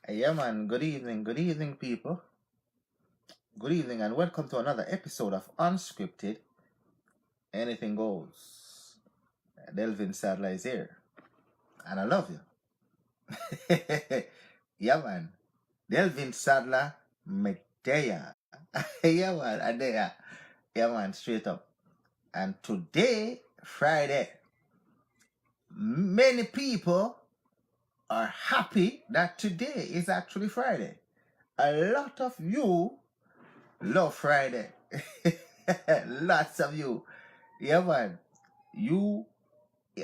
Yeah, man. Good evening, people. Good evening, and welcome to another episode of Unscripted. Anything goes. Delvin Sadler is here, and I love you. Yeah, man. Delvin Sadler, Medea. Yeah, man. Adea. Yeah, man. Straight up. And today, Friday, many people are happy that today is actually Friday. A lot of you love Friday. Lots of you. Yeah, man. You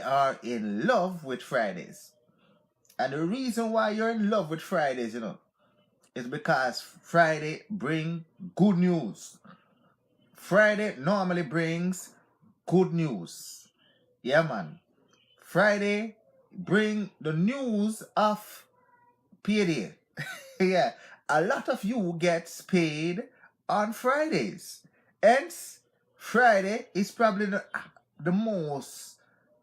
are in love with Fridays. And the reason why you're in love with Fridays, is because Friday bring good news. Friday normally brings good news. Yeah, man. Friday bring the news of payday. Yeah. A lot of you gets paid on Fridays. Hence, Friday is probably the most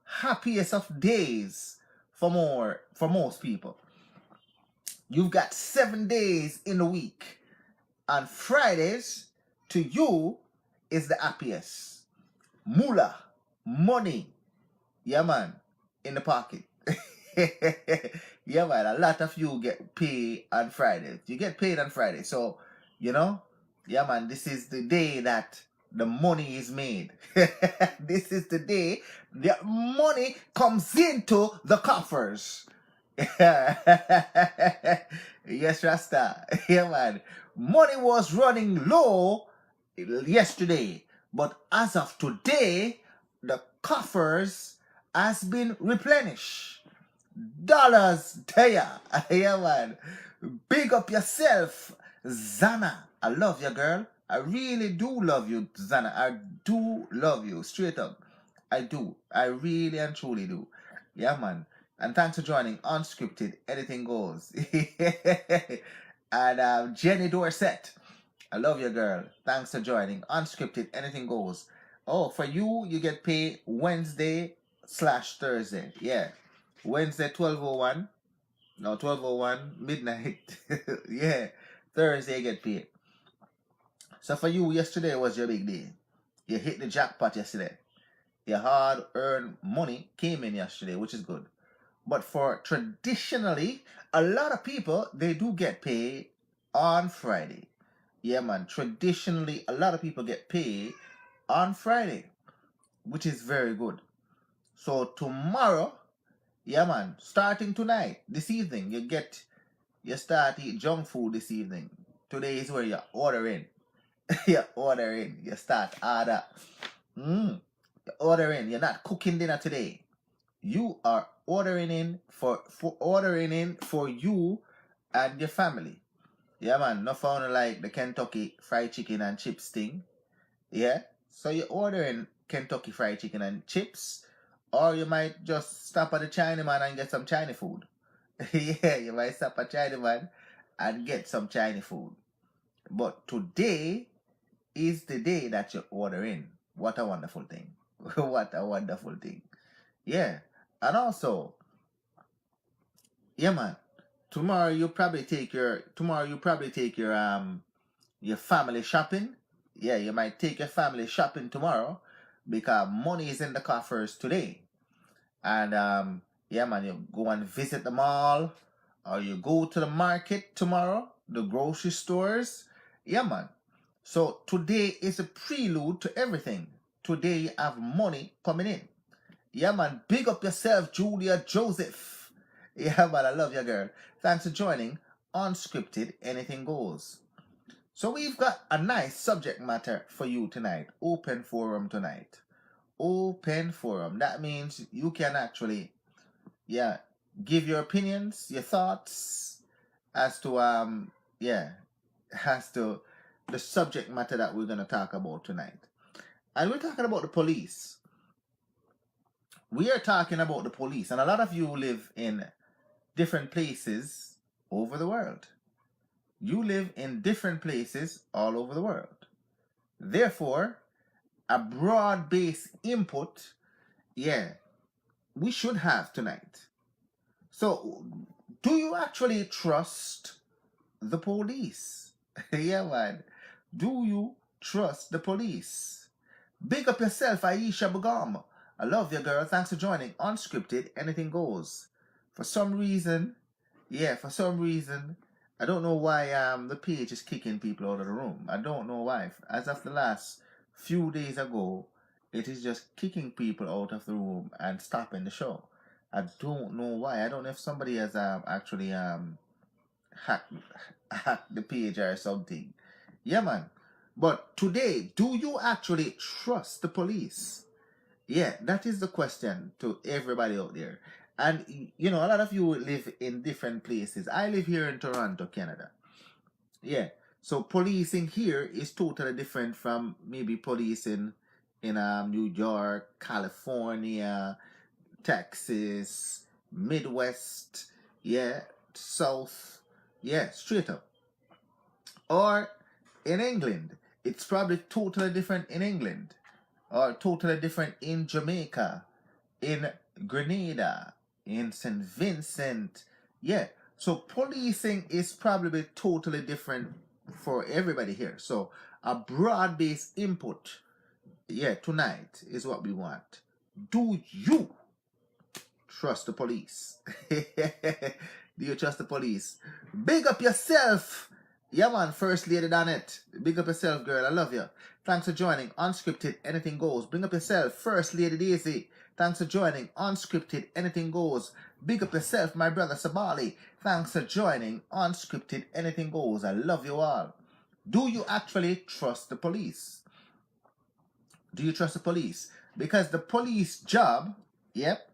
happiest of days for most people. You've got 7 days in a week, and Fridays to you is the happiest. Moolah, money, yeah, man, in the pocket. Yeah, man, a lot of you get paid on Friday. You get paid on Friday. So, yeah, man, this is the day that the money is made. This is the day the money comes into the coffers. Yes, Rasta. Yeah, man. Money was running low yesterday, but as of today, the coffers has been replenished. Dollars there. Yeah, man. Big up yourself, Zana. I love you, girl. I really do love you, Zana. I do love you. Straight up. I do. I really and truly do. Yeah, man. And thanks for joining Unscripted. Anything goes. And Jenny Dorset. I love you, girl. Thanks for joining Unscripted. Anything goes. Oh, for you, you get paid Wednesday/Thursday. Yeah. Wednesday 12:01. No, 12:01 midnight. Yeah. Thursday get paid. So for you, yesterday was your big day. You hit the jackpot yesterday. Your hard-earned money came in yesterday, which is good. But for traditionally, a lot of people, they do get paid on Friday. Yeah, man. Traditionally, a lot of people get paid on Friday, which is very good. So tomorrow, yeah, man, starting tonight, this evening, you start eat junk food this evening. Today is where you order in. You order in. You start order. You order in. You're not cooking dinner today. You are ordering in for you and your family. Yeah, man. No found like the Kentucky fried chicken and chips thing. Yeah. So you're ordering Kentucky fried chicken and chips, or you might just stop at the Chinaman and get some Chinese food. Yeah, you might stop at Chinaman and get some Chinese food. But today is the day that you order in. What a wonderful thing. What a wonderful thing. Yeah. And also, yeah, man. Tomorrow you probably take your family shopping. Yeah, you might take your family shopping tomorrow because money is in the coffers today. And yeah, man, you go and visit the mall, or you go to the market tomorrow, the grocery stores. Yeah, man. So today is a prelude to everything. Today you have money coming in. Yeah, man. Big up yourself, Julia Joseph. Yeah, man. I love you, girl. Thanks for joining Unscripted. Anything goes. So we've got a nice subject matter for you tonight. Open forum tonight. Open forum. That means you can actually, yeah, give your opinions, your thoughts as to as to the subject matter that we're gonna talk about tonight. And we're talking about the police. We are talking about the police, and a lot of you live in different places over the world. You live in different places all over the world. Therefore, a broad-based input, we should have tonight. So Do you actually trust the police? Yeah, man. Do you trust the police? Big up yourself, Aisha Bugam. I love you, girl. Thanks for joining. Unscripted, anything goes. For some reason, I don't know why the page is kicking people out of the room. I don't know why. As of the last few days ago, it is just kicking people out of the room and stopping the show. I don't know why. I don't know if somebody has actually hacked the page or something. Yeah, man. But today, do you actually trust the police? Yeah, that is the question to everybody out there. And you know, a lot of you live in different places. I live here in Toronto, Canada. Yeah. So policing here is totally different from maybe policing in New York, California, Texas, Midwest, yeah, South, yeah, straight up. Or in England. It's probably totally different in England. Or totally different in Jamaica, in Grenada, in St. Vincent. Yeah. So policing is probably totally different for everybody here. So a broad-based input, yeah, tonight is what we want. Do you trust the police? Do you trust the police? Big up yourself. Yeah, man. First lady done it. Big up yourself, girl. I love you. Thanks for joining. Unscripted, anything goes. Bring up yourself. First lady Daisy. Thanks for joining. Unscripted, anything goes. Big up yourself, my brother Sabali. Thanks for joining. Unscripted, anything goes. I love you all. Do you actually trust the police? Do you trust the police? Because the police job, yep,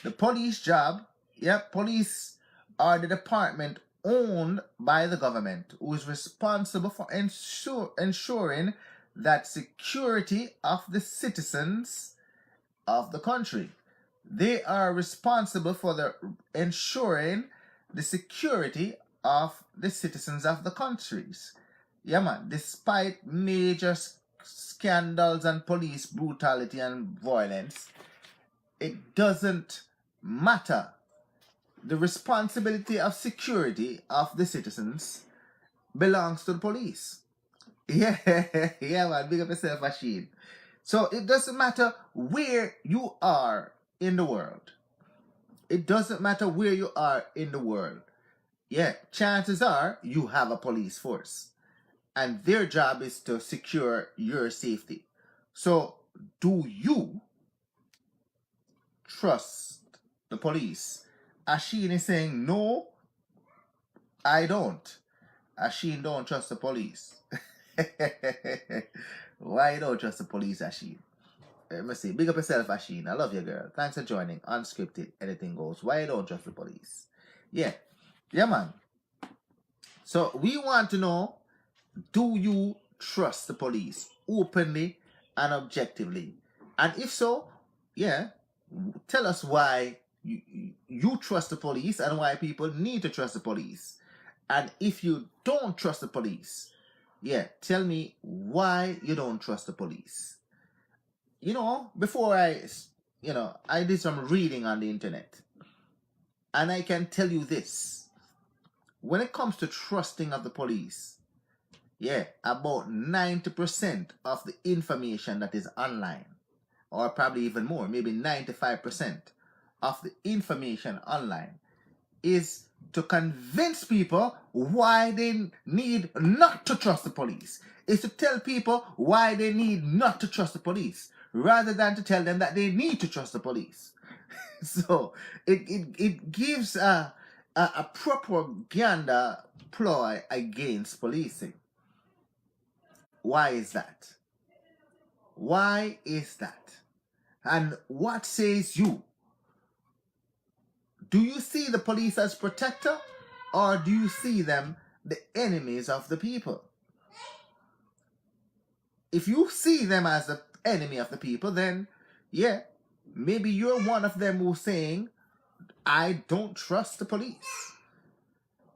the police job, yep, police are the department owned by the government who is responsible for ensuring that security of the citizens of the country. They are responsible for ensuring the security of the citizens of the countries. Yeah, man, despite major scandals and police brutality and violence, it doesn't matter. The responsibility of security of the citizens belongs to the police. Yeah, yeah, man. Big up yourself, Machine. So it doesn't matter where you are in the world. It doesn't matter where you are in the world. Yeah, chances are you have a police force. And their job is to secure your safety. So, do you trust the police? Asheen is saying, no, I don't. Asheen don't trust the police. Why you don't trust the police, Asheen? Let me see. Big up yourself, Asheen. I love you, girl. Thanks for joining. Unscripted, anything goes. Why you don't trust the police? Yeah. Yeah, man. So we want to know, do you trust the police openly and objectively? And if so, yeah, tell us why you trust the police and why people need to trust the police. And if you don't trust the police, yeah, tell me why you don't trust the police. You know, before I did some reading on the internet. And I can tell you this. When it comes to trusting of the police, yeah, about 90% of the information that is online, or probably even more, maybe 95% of the information online is to convince people why they need not to trust the police. Is to tell people why they need not to trust the police, rather than to tell them that they need to trust the police. So it gives a propaganda ploy against policing. Why is that? Why is that? And what says you? Do you see the police as protector, or do you see them the enemies of the people? If you see them as the enemy of the people, then yeah, maybe you're one of them who's saying, I don't trust the police.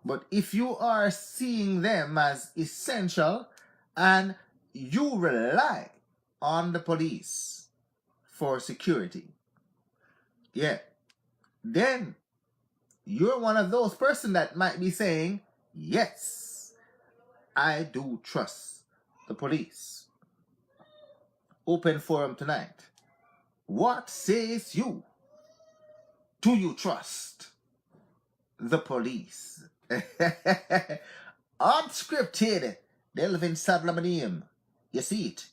But if you are seeing them as essential and you rely on the police for security, yeah, then you're one of those person that might be saying, yes, I do trust the police. Open forum tonight. What says you? Do you trust the police? Unscripted. Delvin Sadler, my name. You see it?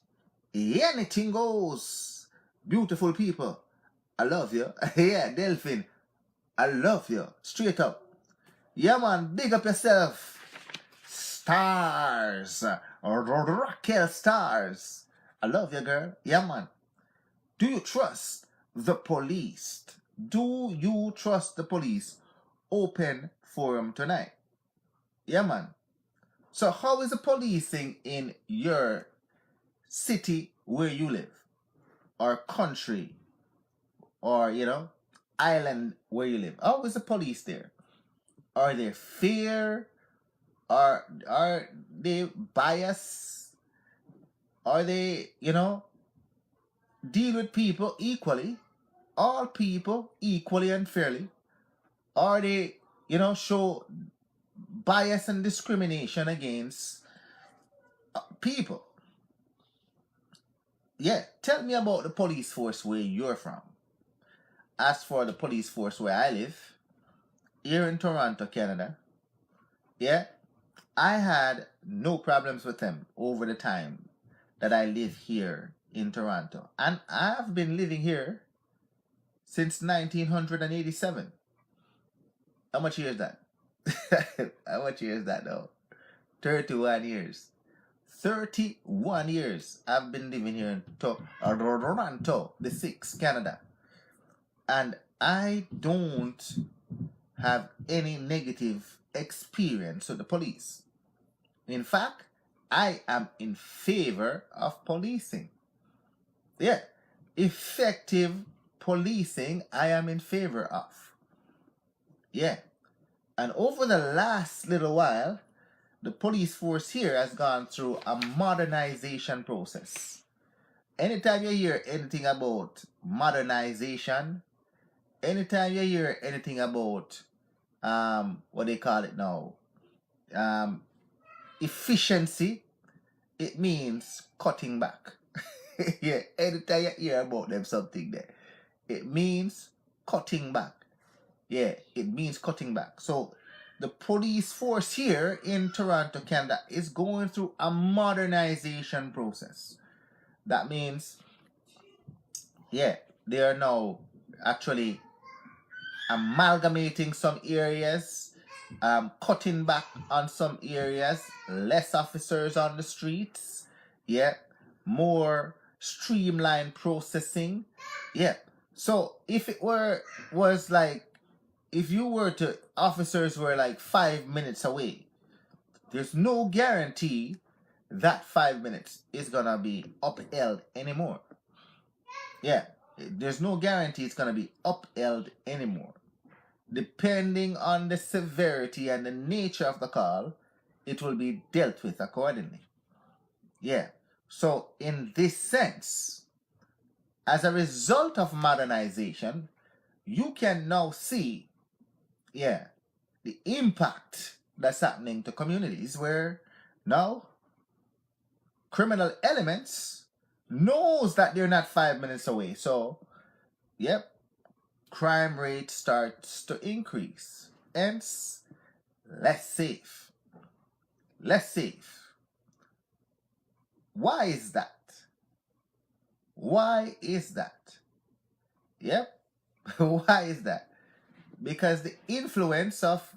Anything goes. Beautiful people. I love you. Yeah, Delvin. I love you. Straight up. Yeah, man. Big up yourself. Stars. Raquel Stars. I love you, girl. Yeah, man. Do you trust the police? Do you trust the police? Open forum tonight. Yeah, man. So how is the policing in your city where you live? Or country? Or, island where you live? How is the police there? Are they fair? Are they biased? Are they, deal with people equally? All people equally and fairly? Are they, show bias and discrimination against people? Yeah, tell me about the police force where you're from. As for the police force where I live, here in Toronto, Canada, yeah, I had no problems with them over the time that I live here in Toronto. And I've been living here since 1987. How much years is that? How much years is that now? 31 years. 31 years I've been living here in Toronto, the 6th, Canada. And I don't have any negative experience with the police. In fact, I am in favor of policing. Yeah, effective policing I am in favor of. Yeah. And over the last little while, the police force here has gone through a modernization process. Anytime you hear anything about modernization, anytime you hear anything about, what they call it now, efficiency, it means cutting back. Yeah, anytime you hear about them something there, it means cutting back. Yeah, it means cutting back. So the police force here in Toronto, Canada is going through a modernization process. That means, yeah, they are now actually amalgamating some areas, cutting back on some areas, less officers on the streets, yeah, more streamlined processing, yeah. So if it was like, if officers were like 5 minutes away, there's no guarantee that 5 minutes is gonna be upheld anymore. Yeah, there's no guarantee it's gonna be upheld anymore. Depending on the severity and the nature of the call, it will be dealt with accordingly. Yeah, so in this sense, as a result of modernization, you can now see, yeah, the impact that's happening to communities where now criminal elements knows that they're not 5 minutes away. So, yep, crime rate starts to increase. Hence, less safe. Less safe. Why is that? Why is that? Yep. Why is that? Because the influence of,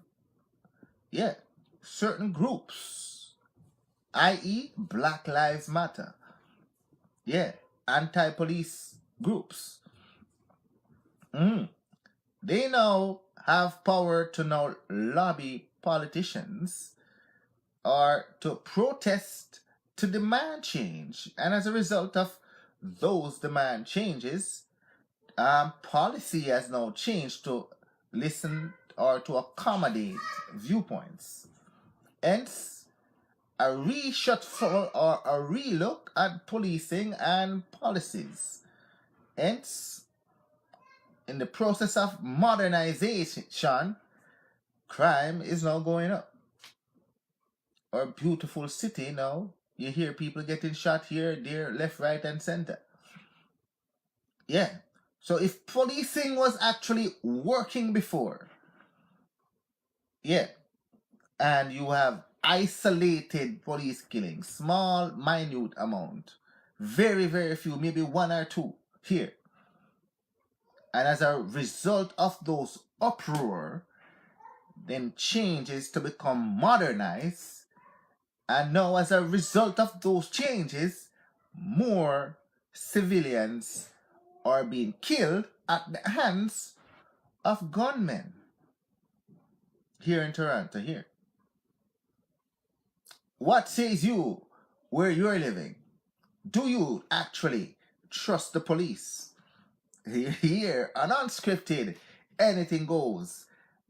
yeah, certain groups, i.e. Black Lives Matter, yeah, anti-police groups, they now have power to now lobby politicians or to protest, to demand change. And as a result of those demand changes, policy has now changed to listen or to accommodate viewpoints. Hence, a reshuffle or a relook at policing and policies. Hence, in the process of modernization, crime is now going up. Our beautiful city now, you hear people getting shot here, there, left, right, and center. Yeah. So if policing was actually working before, yeah, and you have isolated police killings, small, minute amount, very, very few, maybe one or two here. And as a result of those uproar, then changes to become modernized. And now as a result of those changes, more civilians are being killed at the hands of gunmen here in Toronto here. What says you where you're living? Do you actually trust the police? Here on Unscripted, anything goes.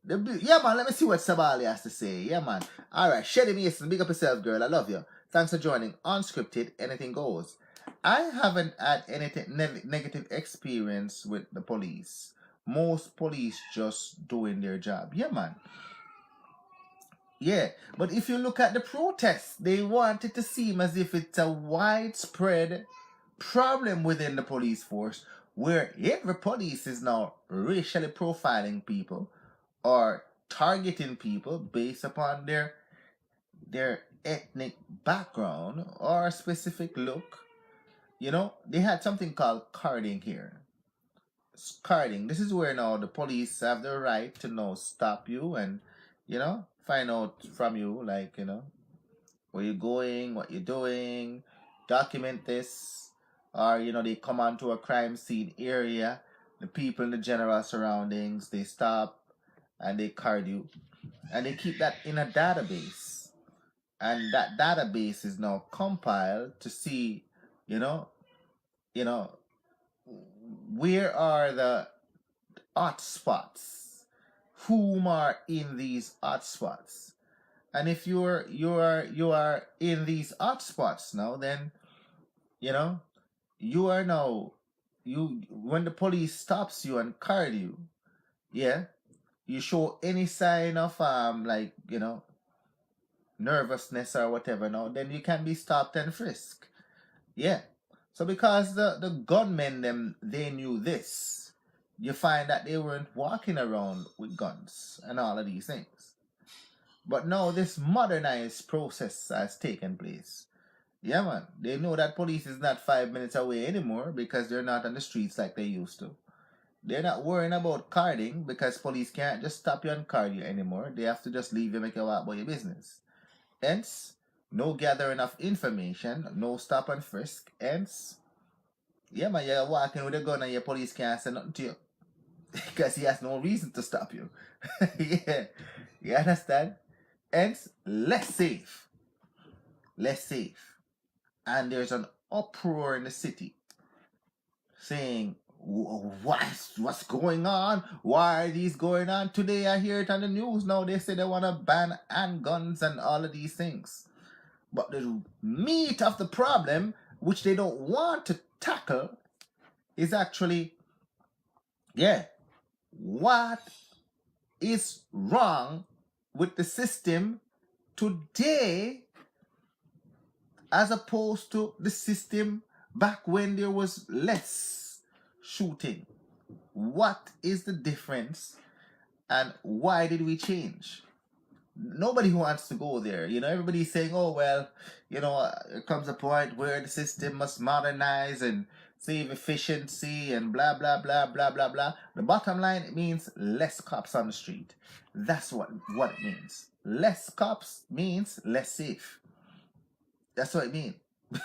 Yeah, man, let me see what Sabali has to say. Yeah, man. All right, Shelly Mason, big up yourself, girl. I love you. Thanks for joining Unscripted, anything goes. I haven't had anything negative experience with the police. Most police just doing their job. Yeah, man. Yeah, but if you look at the protests, they want it to seem as if it's a widespread problem within the police force where every police is now racially profiling people or targeting people based upon their ethnic background or a specific look. You know, they had something called carding here. Carding. This is where now the police have the right to now stop you and, you know, find out from you, like, you know, where you're going, what you're doing, document this, or, you know, they come onto a crime scene area, the people in the general surroundings, they stop and they card you, and they keep that in a database, and that database is now compiled to see, you know, where are the hotspots, whom are in these hotspots. And if you are in these hotspots now, then you know you are now when the police stops you and card you, yeah, you show any sign of like, you know, nervousness or whatever now, then you can be stopped and frisked. Yeah. So because the gunmen them they knew this, you find that they weren't walking around with guns and all of these things. But now this modernized process has taken place. Yeah, man. They know that police is not 5 minutes away anymore because they're not on the streets like they used to. They're not worrying about carding because police can't just stop you and card you anymore. They have to just leave you, make you walk about your business. Hence, no gathering of information, no stop and frisk. Hence, yeah, man, you're walking with a gun and your police can't say nothing to you because he has no reason to stop you. Yeah, you understand? Hence, less safe. Less safe. And there's an uproar in the city saying, what's going on? Why are these going on? Today I hear it on the news now. They say they want to ban handguns and all of these things. But the meat of the problem, which they don't want to tackle, is actually, yeah, what is wrong with the system today as opposed to the system back when there was less shooting? What is the difference and why did we change? Nobody wants to go there. You know, everybody's saying, oh, well, you know, there comes a point where the system must modernize and save efficiency and blah, blah, blah, blah, blah, blah. The bottom line, it means less cops on the street. That's what it means. Less cops means less safe. That's what it means.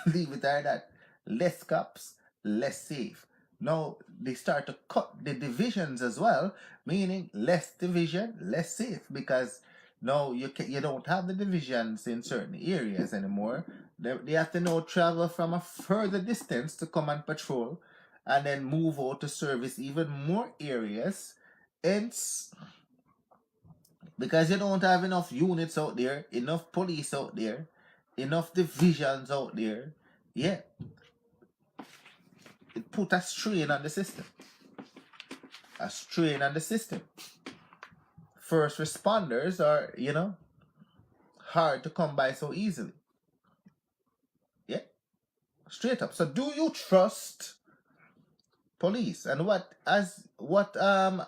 Leave it there that. Less cops, less safe. Now, they start to cut the divisions as well, meaning less division, less safe, because now you don't have the divisions in certain areas anymore. They have to now travel from a further distance to come and patrol and then move out to service even more areas. Hence, because you don't have enough units out there, enough police out there, enough divisions out there, yeah, it put a strain on the system. A strain on the system. first responders are, hard to come by so easily. Yeah, straight up. So do you trust police? And what are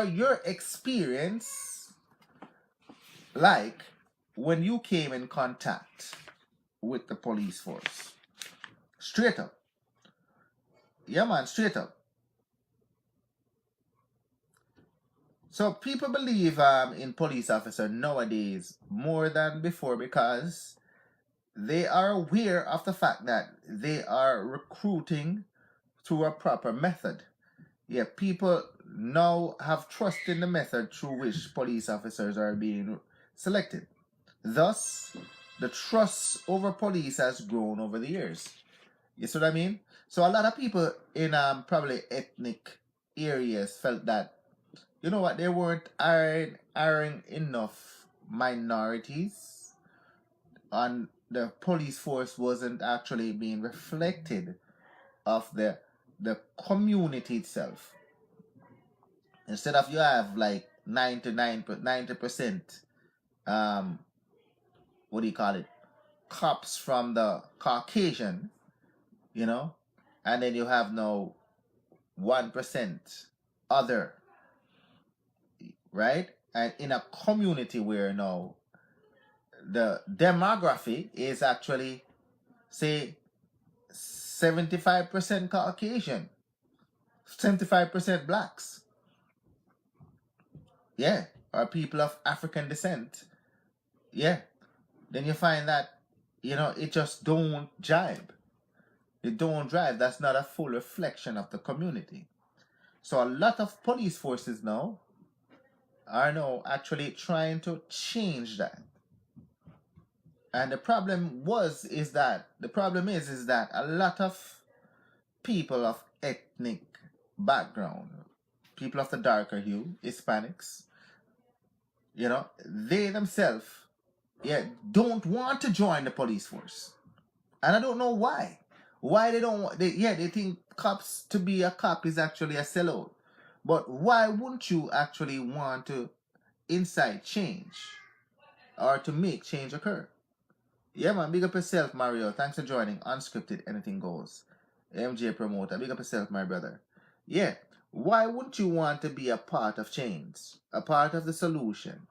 your experience like when you came in contact with the police force? Straight up. Yeah, man, straight up. So people believe in police officer nowadays more than before because they are aware of the fact that they are recruiting through a proper method. Yeah, people now have trust in the method through which police officers are being selected. Thus, the trust over police has grown over the years. You see what I mean? So a lot of people in probably ethnic areas felt that, you know what, they weren't hiring enough minorities, and the police force wasn't actually being reflected of the community itself. Instead of you have like 90% what do you call it, cops from the Caucasian, and then you have no 1% other, right? And in a community where now the demography is actually, say, 75% Caucasian, 75% blacks, yeah, or people of African descent, yeah, then you find that, it just don't jibe. It don't drive. That's not a full reflection of the community. So a lot of police forces now are now actually trying to change that. And the problem is that a lot of people of ethnic background, people of the darker hue, Hispanics, they themselves, don't want to join the police force. And I don't know why. Why they don't want, they think cops, to be a cop is actually a sellout. But why wouldn't you actually want to incite change or to make change occur? Yeah, man, big up yourself, Mario. Thanks for joining. Unscripted, anything goes. MJ Promoter, big up yourself, my brother. Yeah, why wouldn't you want to be a part of change? A part of the solution?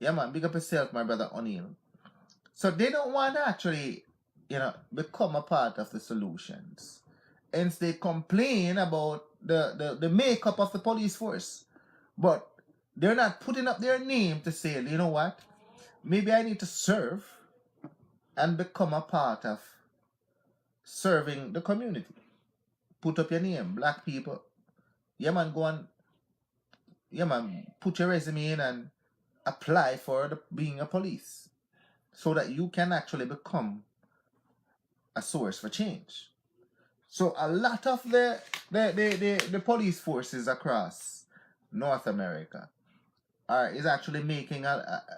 Yeah, man, big up yourself, my brother O'Neill. So they don't want to actually, become a part of the solutions. Hence, they complain about the makeup of the police force. But they're not putting up their name to say, you know what? Maybe I need to serve and become a part of serving the community. Put up your name, black people. Yeah, man, put your resume in and apply for being a police so that you can actually become a source for change. So a lot of the police forces across North America is actually making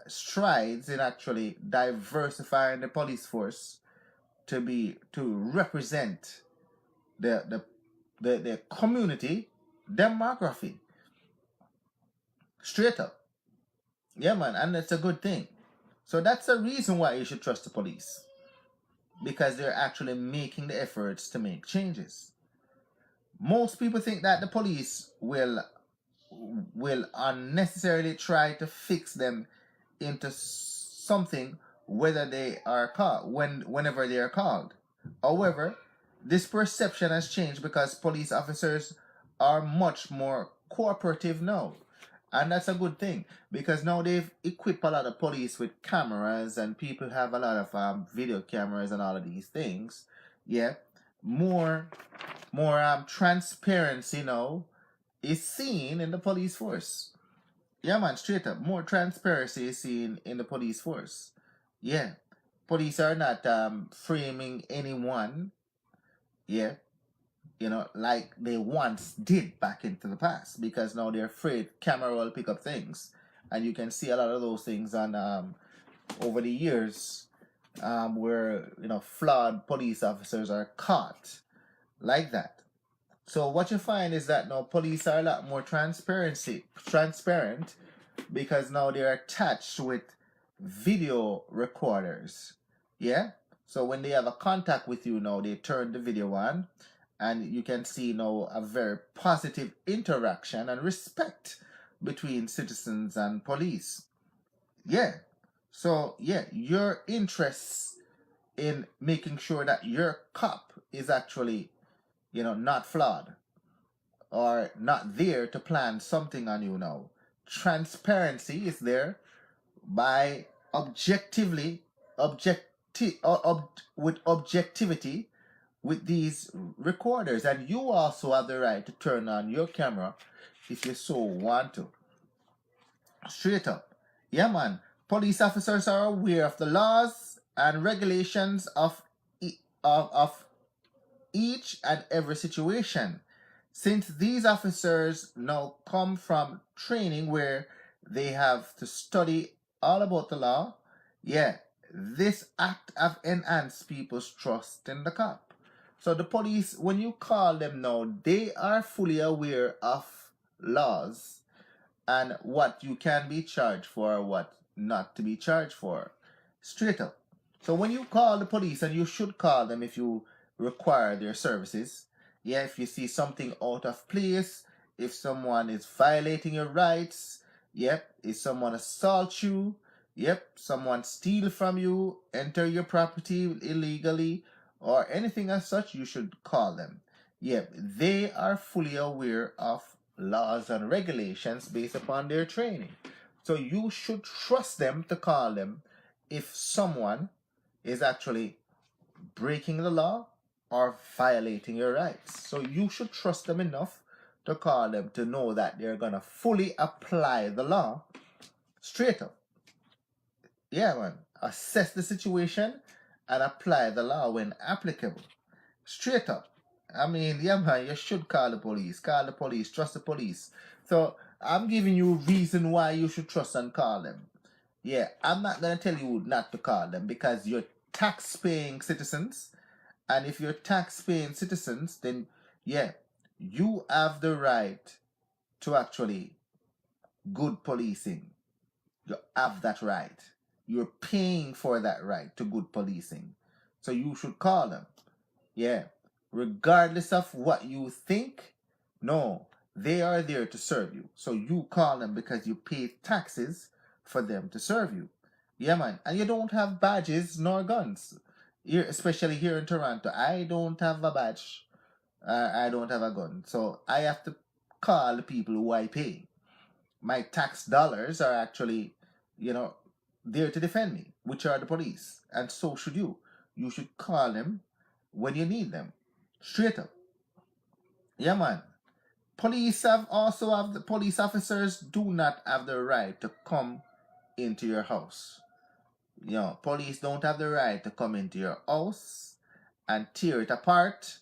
strides in actually diversifying the police force to represent the community demography. Straight up. Yeah, man, and it's a good thing. So that's the reason why you should trust the police. Because they're actually making the efforts to make changes. Most people think that the police will unnecessarily try to fix them into something whether they are called whenever they are called. However, this perception has changed because police officers are much more cooperative now. And that's a good thing because now they've equipped a lot of police with cameras and people have a lot of video cameras and all of these things. Yeah, more transparency now is seen in the police force. Yeah, man, straight up. More transparency is seen in the police force. Yeah, police are not framing anyone. Yeah, like they once did back into the past because now they're afraid camera will pick up things, and you can see a lot of those things on over the years where flawed police officers are caught like that. So what you find is that now police are a lot more transparent, because now they're attached with video recorders. Yeah. So when they have a contact with you now, they turn the video on, and you can see now a very positive interaction and respect between citizens and police. Yeah. So yeah, your interests in making sure that your cop is actually, not flawed or not there to plan something on you now. Transparency is there by objectively, with objectivity with these recorders, and you also have the right to turn on your camera if you so want to. Straight up. Yeah, man. Police officers are aware of the laws and regulations of each and every situation. Since these officers now come from training where they have to study all about the law, yeah, this act have enhanced people's trust in the cop. So the police, when you call them now, they are fully aware of laws and what you can be charged for, what not to be charged for. Straight up. So when you call the police, and you should call them if you require their services, yeah, if you see something out of place, if someone is violating your rights, yep, if someone assaults you, yep, someone steal from you, enter your property illegally, or anything as such, you should call them. Yep, they are fully aware of laws and regulations based upon their training. So you should trust them to call them if someone is actually breaking the law or violating your rights. So you should trust them enough to call them to know that they're going to fully apply the law straight up. Yeah, man. Assess the situation and apply the law when applicable. Straight up. I mean, yeah, man, you should call the police. Call the police. Trust the police. So I'm giving you a reason why you should trust and call them. Yeah, I'm not going to tell you not to call them, because you're tax-paying citizens. And if you're tax-paying citizens, then yeah, you have the right to actually good policing. You have that right. You're paying for that right to good policing. So you should call them. Yeah. Regardless of what you think, no, they are there to serve you. So you call them because you pay taxes for them to serve you. Yeah, man. And you don't have badges nor guns. Here, especially here in Toronto, I don't have a badge. I don't have a gun. So I have to call the people who I pay. My tax dollars are actually, there to defend me, which are the police. And so should you. You should call them when you need them. Straight up. Yeah, man. Police officers do not have the right to come into your house. Police don't have the right to come into your house and tear it apart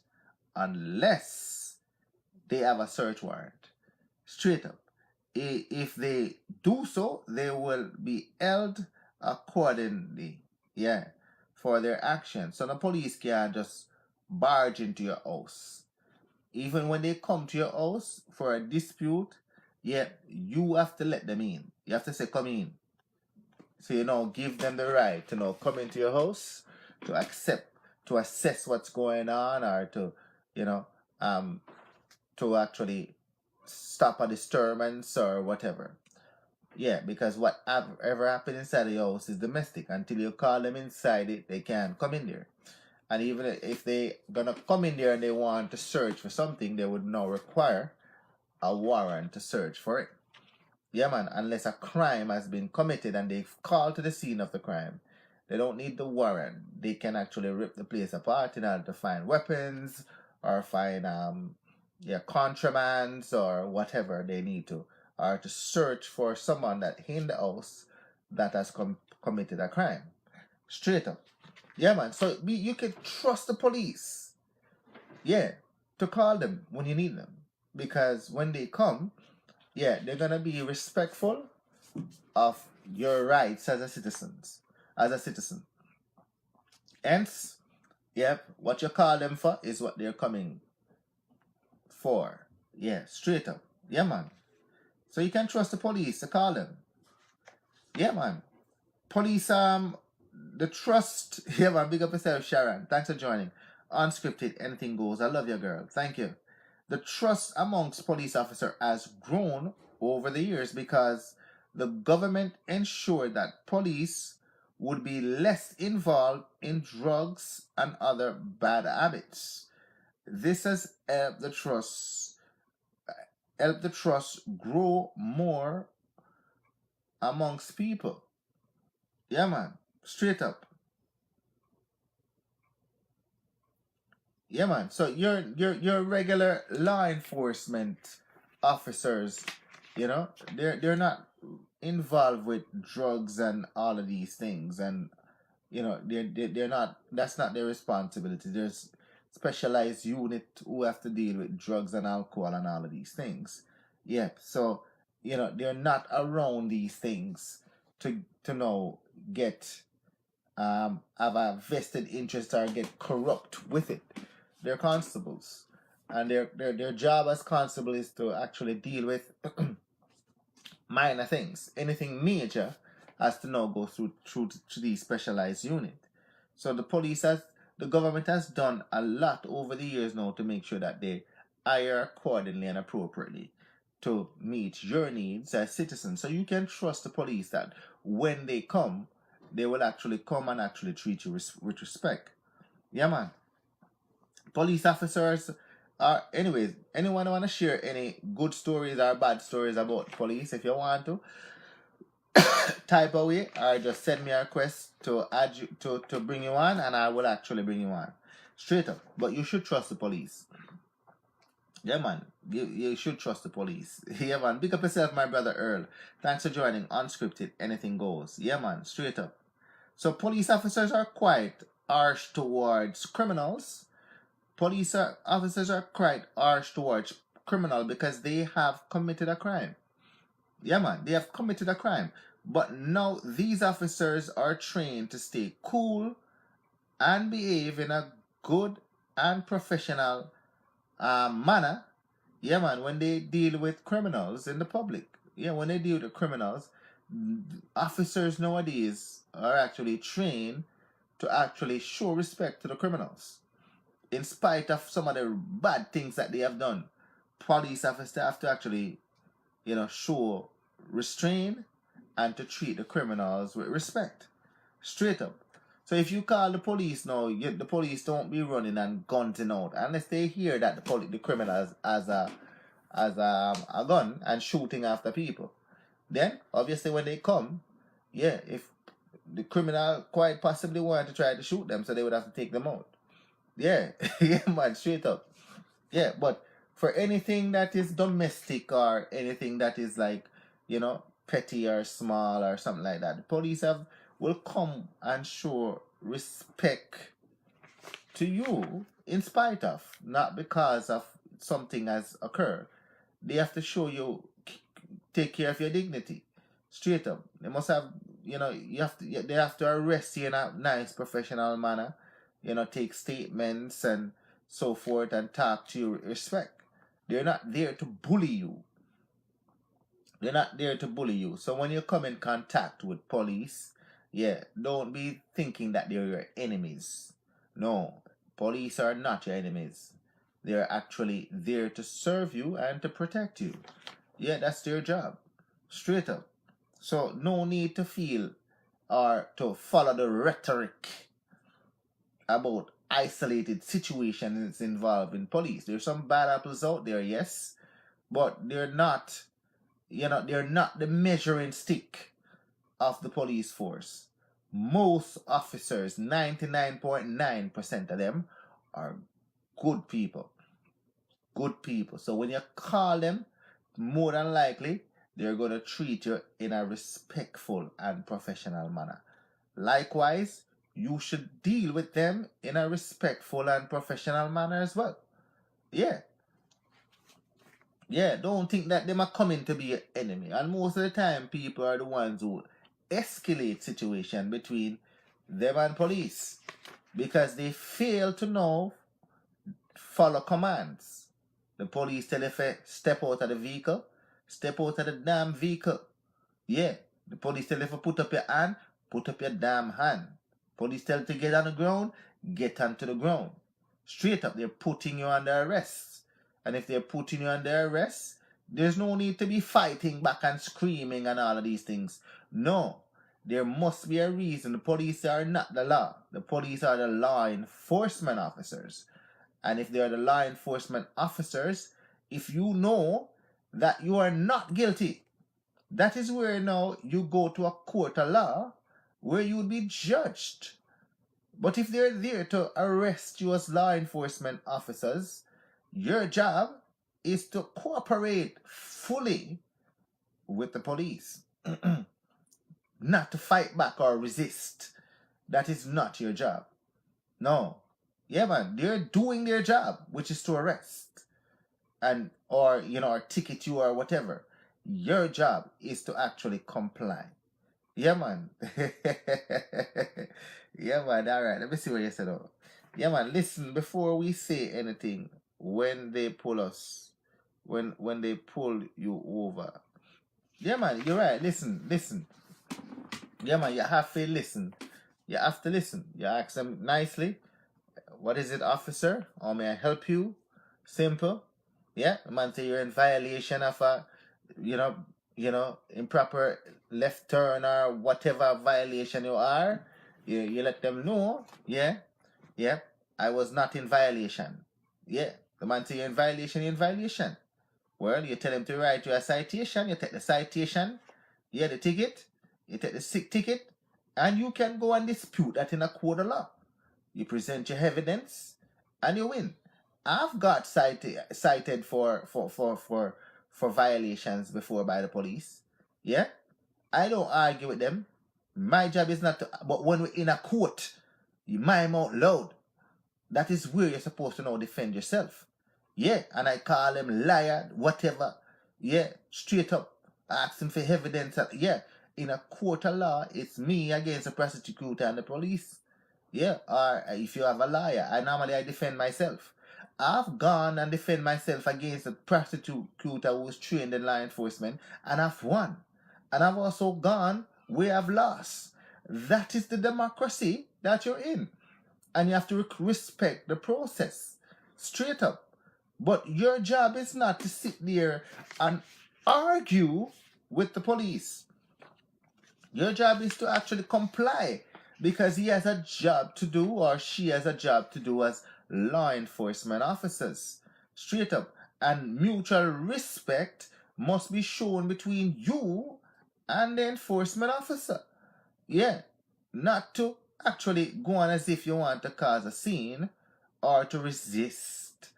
unless they have a search warrant. Straight up. If they do so, they will be held accordingly. Yeah. For their actions. So the police can't just barge into your house. Even when they come to your house for a dispute, yeah, you have to let them in. You have to say, come in. So, give them the right to come into your house, to assess what's going on, or to actually stop a disturbance or whatever. Yeah, because whatever happened inside the house is domestic. Until you call them inside it, they can't come in there. And even if they gonna come in there and they want to search for something, they would now require a warrant to search for it. Yeah, man, unless a crime has been committed and they've called to the scene of the crime. They don't need the warrant. They can actually rip the place apart in order to find weapons or find contrabands or whatever they need to, or to search for someone that in the house that has committed a crime. Straight up. Yeah, man. So you can trust the police. Yeah, to call them when you need them, because when they come, yeah, they're gonna be respectful of your rights as a citizen. Hence, yep, what you call them for is what they're coming for. Yeah, straight up. Yeah, man. So you can trust the police to call them. Yeah, man. Police, the trust. Yeah, man. Big up yourself, Sharon. Thanks for joining. Unscripted, anything goes. I love you, girl. Thank you. The trust amongst police officers has grown over the years because the government ensured that police would be less involved in drugs and other bad habits. This has helped the trust grow more amongst people. Yeah, man. Straight up. Yeah, man. So your regular law enforcement officers, they're not involved with drugs and all of these things, and they're not. That's not their responsibility. There's specialized unit who have to deal with drugs and alcohol and all of these things. Yeah. So they're not around these things to know get have a vested interest or get corrupt with it. They're constables, and their job as constable is to actually deal with minor things. Anything major has to now go through to the specialized unit. So the government has done a lot over the years now to make sure that they hire accordingly and appropriately to meet your needs as citizens. So you can trust the police that when they come, they will actually come and actually treat you with respect. Yeah, man. Police officers are, anyways, anyone want to share any good stories or bad stories about police? If you want to, type away or just send me a request to add you to bring you on, and I will actually bring you on. Straight up. But you should trust the police. Yeah, man. You should trust the police. Yeah, man. Big up yourself, my brother Earl. Thanks for joining Unscripted. Anything goes. Yeah, man. Straight up. So police officers are quite harsh towards criminals. Police officers are quite harsh towards criminals because they have committed a crime. Yeah, man. They have committed a crime. But now these officers are trained to stay cool and behave in a good and professional manner. Yeah, man, when they deal with criminals in the public. Yeah, when they deal with criminals, officers nowadays are actually trained to actually show respect to the criminals. In spite of some of the bad things that they have done, police officers have to actually, show restraint and to treat the criminals with respect. Straight up. So if you call the police now, the police don't be running and gunting out unless they hear that the criminal has a gun and shooting after people. Then obviously when they come, if the criminal quite possibly wanted to try to shoot them, so they would have to take them out. Yeah, yeah, man, straight up. Yeah, but for anything that is domestic or anything that is like, petty or small or something like that, the police will come and show respect to you in spite of, not because of something has occurred. They have to show you, take care of your dignity. Straight up. They must have, they have to arrest you in a nice professional manner, take statements and so forth and talk to you with respect. They're not there to bully you. They're not there to bully you. So when you come in contact with police, don't be thinking that they're your enemies. No, police are not your enemies. They're actually there to serve you and to protect you. Yeah, that's their job. Straight up. So no need to feel or to follow the rhetoric about isolated situations involving police. There's some bad apples out there, yes, but they're not, they're not the measuring stick of the police force. Most officers, 99.9% of them, are good people. Good people. So when you call them, more than likely, they're going to treat you in a respectful and professional manner. Likewise, you should deal with them in a respectful and professional manner as well. Yeah. Yeah, don't think that they are coming to be your enemy. And most of the time, people are the ones who escalate situation between them and police because they fail to follow commands. The police tell you to step out of the vehicle. Step out of the damn vehicle. Yeah. The police tell you to put up your hand. Put up your damn hand. Police tell you to get on the ground. Get onto the ground. Straight up, they're putting you under arrest. And if they're putting you under arrest, there's no need to be fighting back and screaming and all of these things. No. There must be a reason. The police are not the law. The police are the law enforcement officers. And if they are the law enforcement officers, if you know that you are not guilty, that is where now you go to a court of law where you would be judged. But if they're there to arrest you as law enforcement officers, your job is to cooperate fully with the police. Not to fight back or resist. That is not your job. No. Yeah, man, they're doing their job, which is to arrest and or ticket you or whatever. Your job is to actually comply. Yeah, man. Yeah, man. All right. Let me see what you said. Yeah, man. Listen, before we say anything, when they pull us, when they pull you over. Yeah, man. You're right. Listen. Yeah, man. You have to listen. You have to listen. You ask them nicely. What is it, officer? Or may I help you? Simple. Yeah, the man say you're in violation of a, improper left turn or whatever violation you are. You let them know. Yeah, I was not in violation. Yeah, the man say you're in violation. Well, you tell him to write you a citation. You take the citation. Yeah, the ticket. You take the sick ticket. And you can go and dispute that in a court of law. You present your evidence, and you win. I've got cited for violations before by the police. Yeah, I don't argue with them. My job is not to. But when we're in a court, you mime out loud. That is where you're supposed to now defend yourself. Yeah, and I call them liar, whatever. Yeah, straight up, ask him for evidence. Yeah, in a court of law, it's me against the prosecutor and the police. Yeah, or if you have a liar, I defend myself. I've gone and defend myself against a prosecutor who was trained in law enforcement, and I've won. And I've also gone where I've lost. That is the democracy that you're in. And you have to respect the process. Straight up. But your job is not to sit there and argue with the police. Your job is to actually comply. Because he has a job to do, or she has a job to do as law enforcement officers. Straight up. And mutual respect must be shown between you and the enforcement officer. Yeah. Not to actually go on as if you want to cause a scene or to resist.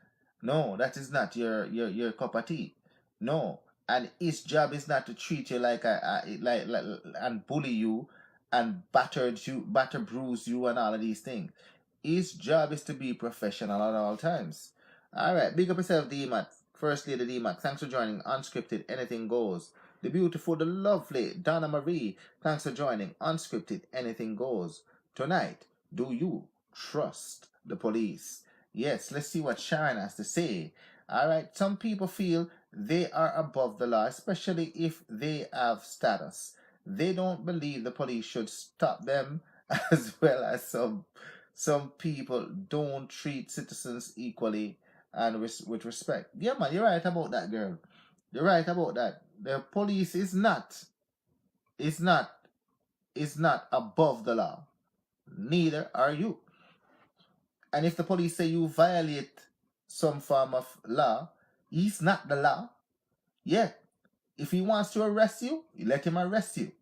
No, that is not your cup of tea. No. And his job is not to treat you like and bully you and batter, bruise you and all of these things. His job is to be professional at all times. Alright, big up yourself, D-Mac. First Lady D-Mac, thanks for joining Unscripted, Anything Goes. The beautiful, the lovely Donna Marie, thanks for joining Unscripted, Anything Goes. Tonight, do you trust the police? Yes, let's see what Sharon has to say. Alright, some people feel they are above the law, especially if they have status. They don't believe the police should stop them, as well as some people don't treat citizens equally and with respect. Yeah, man, you're right about that, girl. You're right about that. The police is not above the law. Neither are you. And if the police say you violate some form of law, he's not the law. Yeah. If he wants to arrest you, you let him arrest you.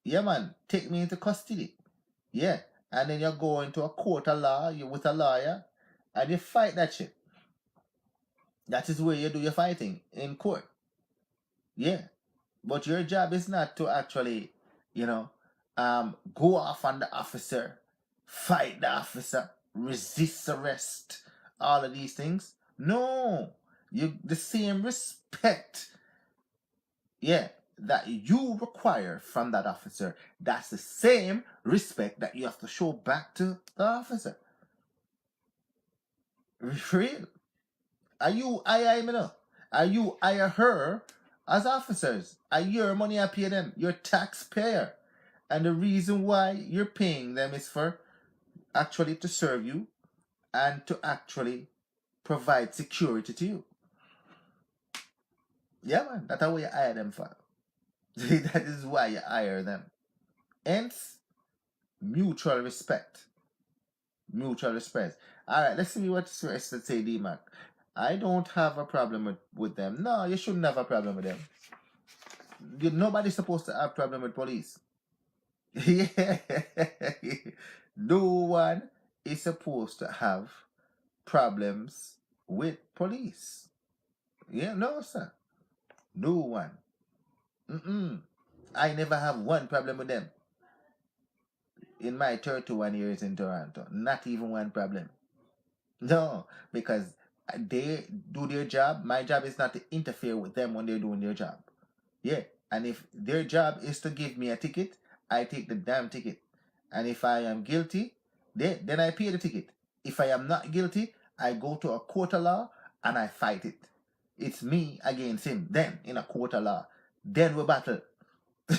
Yeah, man, take me into custody. Yeah. And then you go into a court of law, you with a lawyer, and you fight that shit. That is where you do your fighting, in court. Yeah. But your job is not to actually, go off on the officer, fight the officer, resist arrest, all of these things. No. The same respect, that you require from that officer, that's the same respect that you have to show back to the officer. For real. Are you hire him, you know? Are you hire her as officers? Are your money I pay them? You're taxpayer. And the reason why you're paying them is for actually to serve you and to actually provide security to you. Yeah, man. That's how you hire them for. That is why you hire them. Hence, mutual respect. Mutual respect. Alright, let's see what let's say D-Mac. I don't have a problem with them. No, you shouldn't have a problem with them. Nobody's supposed to have a problem with police. Yeah. No one is supposed to have problems with police. Yeah, no, sir. No one. I never have one problem with them in my 31 years in Toronto. Not even one problem. No, because they do their job. My job is not to interfere with them when they're doing their job. Yeah, and if their job is to give me a ticket, I take the damn ticket. And if I am guilty, then I pay the ticket. If I am not guilty, I go to a court of law and I fight it. It's me against him. Then, in a court of law, then we battle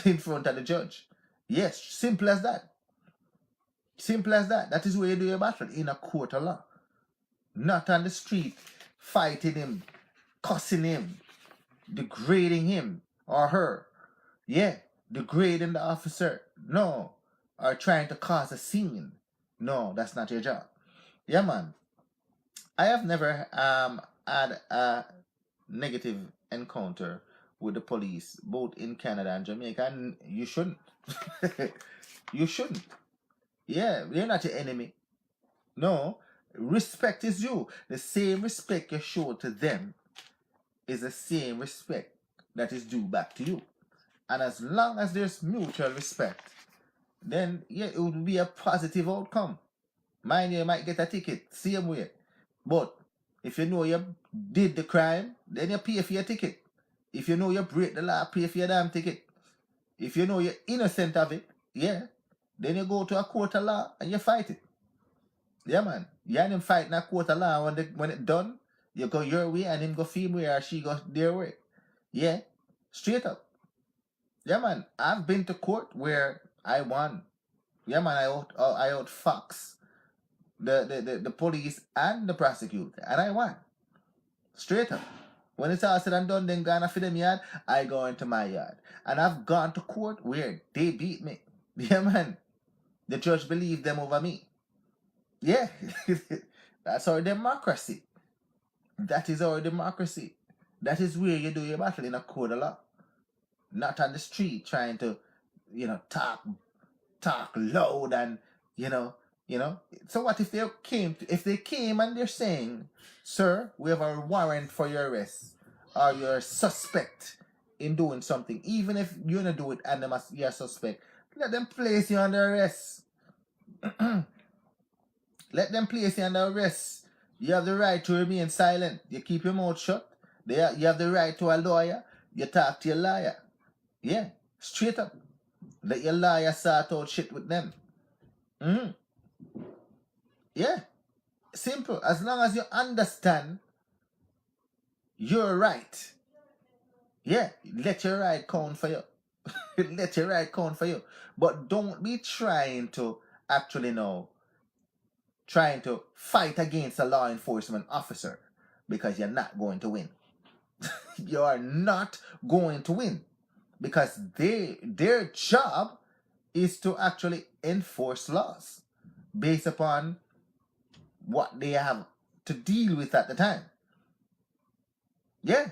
in front of the judge. Yes, simple as that. Simple as that. That is where you do your battle, in a court of law. Not on the street, fighting him, cussing him, degrading him or her. Yeah, degrading the officer. No. Or trying to cause a scene. No, that's not your job. Yeah, man. I have never had a negative encounter with the police, both in Canada and Jamaica, and you shouldn't. You shouldn't. Yeah, they're not your enemy. No. Respect is you. The same respect you show to them is the same respect that is due back to you. And as long as there's mutual respect, then yeah, it would be a positive outcome. Mind you might get a ticket, same way. But if you know you did the crime, then you pay for your ticket. If you know you break the law, pay for your damn ticket. If you know you're innocent of it, yeah, then you go to a court of law and you fight it. Yeah, man. You and him fighting a court of law when it's done, you go your way and him go feel way or she go their way. Yeah, straight up. Yeah, man. I've been to court where I won. Yeah, man. I outfox the police and the prosecutor, and I won. Straight up. When it's all said and done, then gone for them yard, I go into my yard. And I've gone to court where they beat me. Yeah, man. The judge believed them over me. Yeah. That's our democracy. That is our democracy. That is where you do your battle, in a court of law. Not on the street trying to, talk loud and, So what if they came and they're saying, sir, we have a warrant for your arrest, or you're a suspect in doing something, even if you don't do it and you're a suspect, let them place you under arrest. Let them place you under arrest. You have the right to remain silent. You keep your mouth shut. You have the right to a lawyer. You talk to your lawyer. Yeah, straight up. Let your lawyer sort out shit with them. Yeah, simple. As long as you understand your right. Yeah, let your right count for you. Let your right count for you. But don't be trying to trying to fight against a law enforcement officer, because you're not going to win. You are not going to win, because their job is to actually enforce laws based upon what they have to deal with at the time. Yeah.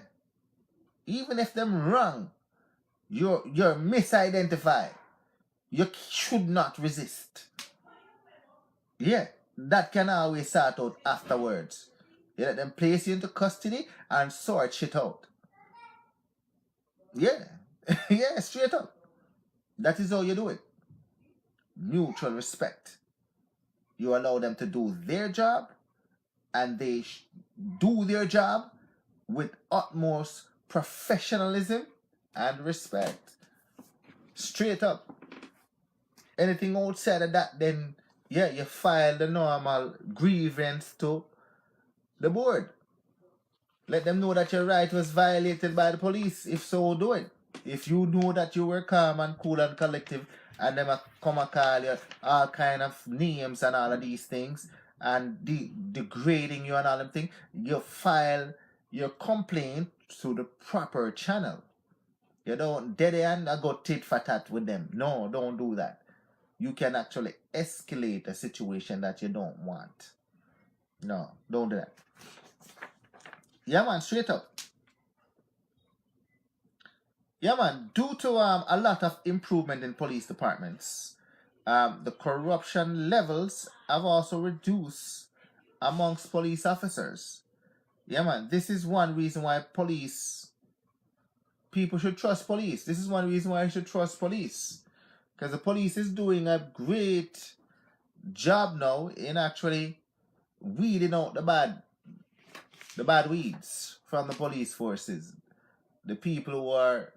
Even if them wrong, you're misidentified. You should not resist. Yeah. That can always sort out afterwards. You let them place you into custody and sort shit out. Yeah. Yeah, straight up. That is how you do it. Mutual respect. You allow them to do their job, and they do their job with utmost professionalism and respect. Straight up. Anything outside of that, then yeah, you file the normal grievance to the board. Let them know that your right was violated by the police. If so, do it. If you know that you were calm and cool and collective, and them come and call you all kind of names and all of these things, and degrading you and all them things, you file your complaint to the proper channel. You don't dead end and go tit for tat with them. No, don't do that. You can actually escalate a situation that you don't want. No, don't do that. Yeah, man, straight up. Yeah, man. Due to a lot of improvement in police departments, the corruption levels have also reduced amongst police officers. Yeah, man. This is one reason why people should trust police. This is one reason why you should trust police. Because the police is doing a great job now in actually weeding out the bad weeds from the police forces. The people who are,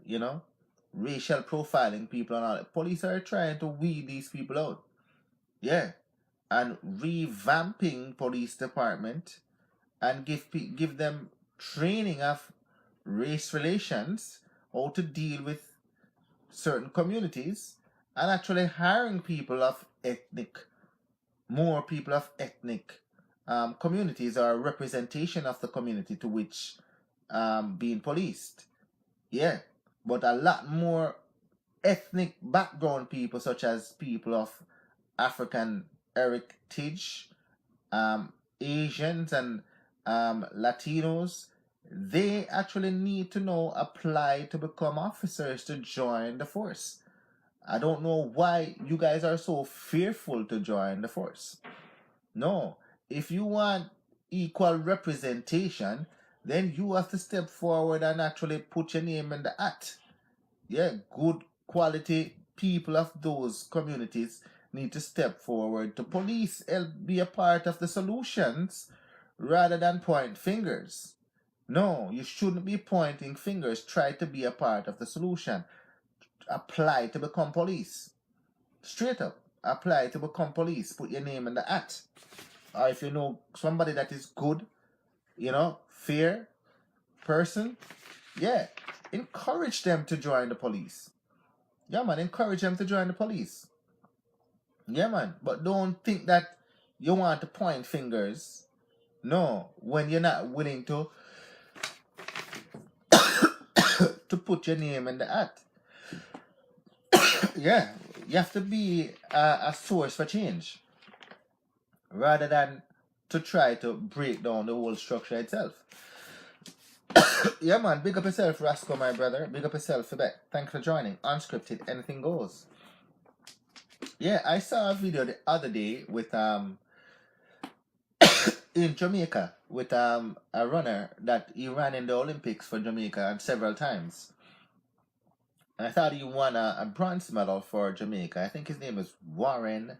racial profiling people and all that. Police are trying to weed these people out. Yeah. And revamping police department and give them training of race relations, how to deal with certain communities, and actually hiring more people of ethnic communities or representation of the community to which being policed. Yeah, but a lot more ethnic background people, such as people of African heritage, Asians, and Latinos, they actually need to know apply to become officers to join the force. I don't know why you guys are so fearful to join the force. No, if you want equal representation, then you have to step forward and actually put your name in the hat. Yeah, good quality people of those communities need to step forward to police and be a part of the solutions rather than point fingers. No, you shouldn't be pointing fingers. Try to be a part of the solution. Apply to become police. Straight up. Apply to become police. Put your name in the hat. Or if you know somebody that is good, fair person, yeah, encourage them to join the police. Yeah, man, encourage them to join the police. Yeah, man, but don't think that you want to point fingers. No, when you're not willing to to put your name in the hat. Yeah, you have to be a source for change rather than to try to break down the whole structure itself. Yeah, man, big up yourself, Rasco, my brother. Big up yourself, Quebec. Thanks for joining. Unscripted, anything goes. Yeah, I saw a video the other day with in Jamaica with a runner that he ran in the Olympics for Jamaica and several times. And I thought he won a bronze medal for Jamaica. I think his name is Warren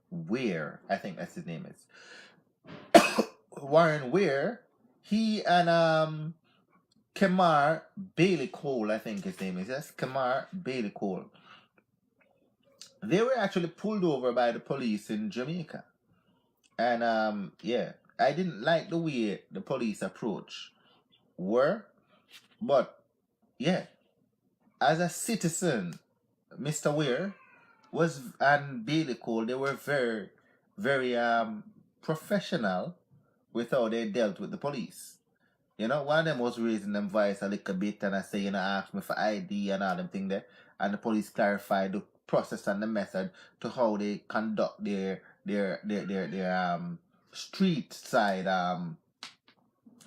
Weir. I think that's his name is. Warren Weir. He and Kemar Bailey Cole, I think his name is. Yes, Kemar Bailey Cole. They were actually pulled over by the police in Jamaica. And yeah, I didn't like the way the police approach but yeah, as a citizen, Mr. Weir and Bailey Cole, they were very, very professional with how they dealt with the police. One of them was raising them voice a little bit and I say, ask me for ID and all them thing there. And the police clarified the process and the method to how they conduct their street side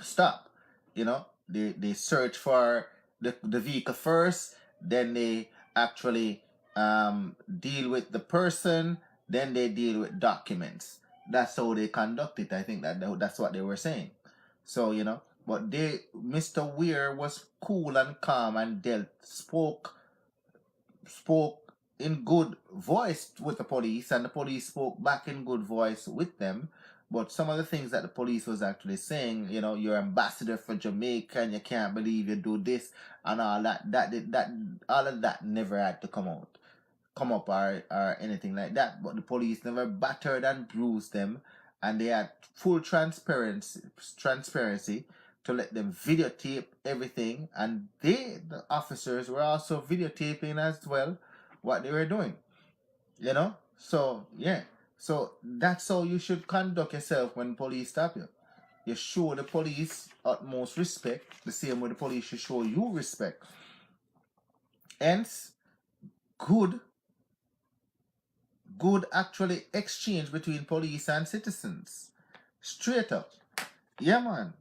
stop. They search for the vehicle first, then they actually deal with the person, then they deal with documents. That's how they conduct it. I think that's what they were saying. So, but Mr. Weir was cool and calm and spoke in good voice with the police, and the police spoke back in good voice with them. But some of the things that the police was actually saying, you're ambassador for Jamaica and you can't believe you do this and all that all of that never had to come up or anything like that. But the police never battered and bruised them and they had full transparency to let them videotape everything, and the officers were also videotaping as well what they were doing. So yeah, so that's how you should conduct yourself when police stop you. You show the police utmost respect, the same way the police should show you respect. Hence, good actually exchange between police and citizens. Straight up. Yeah, man.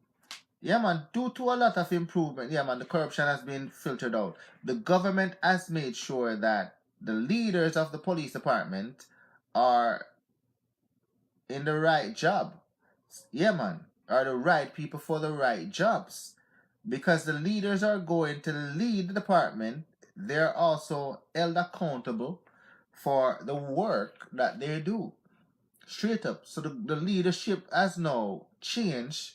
Yeah, man. Due to a lot of improvement, yeah, man, the corruption has been filtered out. The government has made sure that the leaders of the police department are in the right job. Yeah, man. Are the right people for the right jobs. Because the leaders are going to lead the department, they're also held accountable for the work that they do. Straight up. So the leadership has now changed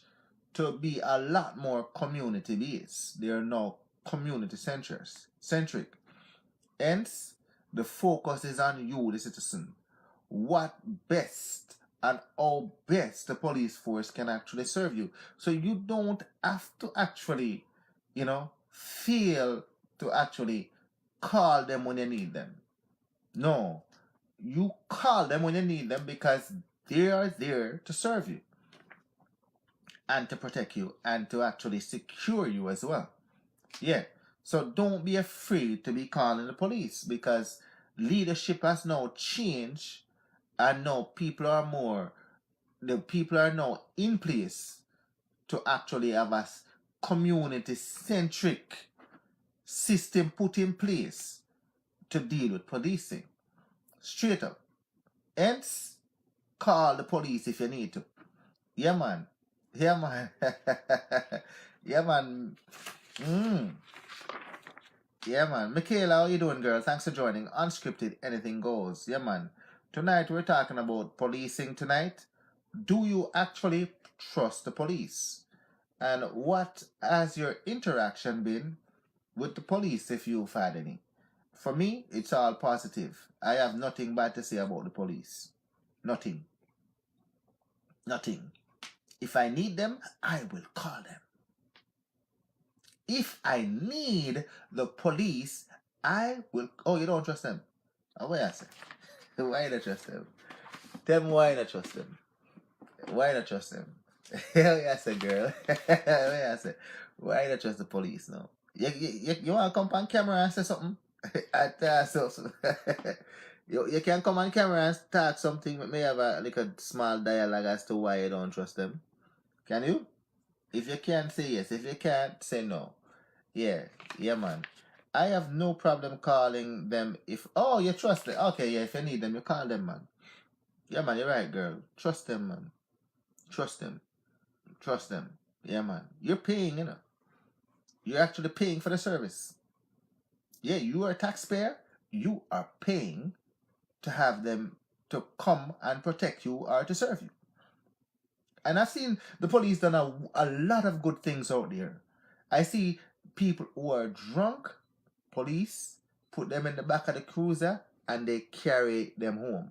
to be a lot more community based. They are now community centric. Hence, the focus is on you, the citizen. What best and how best the police force can actually serve you. So you don't have to actually, feel to actually call them when you need them. No. You call them when you need them because they are there to serve you and to protect you and to actually secure you as well. Yeah. So don't be afraid to be calling the police because leadership has now changed and now the people are now in place to actually have a community-centric system put in place to deal with policing. Straight up. Hence, call the police if you need to. Yeah, man. Yeah, man. Yeah, man. Yeah, man. Michaela, how you doing, girl? Thanks for joining. Unscripted, anything goes. Yeah, man. Tonight, we're talking about policing tonight. Do you actually trust the police? And what has your interaction been with the police, if you've had any? For me, it's all positive. I have nothing bad to say about the police. Nothing. If I need them, I will call them. If I need the police, I will. Oh, you don't trust them? Oh, wait a second. Why not trust them? Tell me why not trust them. Why not trust them? Hell yes, girl. Why not trust the police now? You want to come on camera and say something? You can come on camera and talk something with me, have a small dialogue as to why you don't trust them. Can you? If you can, say yes. If you can't, say no. Yeah, man. I have no problem calling them if... Oh, you trust them. Okay, yeah, if you need them, you call them, man. Yeah, man, you're right, girl. Trust them, man. Trust them. Yeah, man. You're paying, You're actually paying for the service. Yeah, you are a taxpayer. You are paying to have them to come and protect you or to serve you. And I've seen the police done a lot of good things out there. I see people who are drunk, police put them in the back of the cruiser and they carry them home.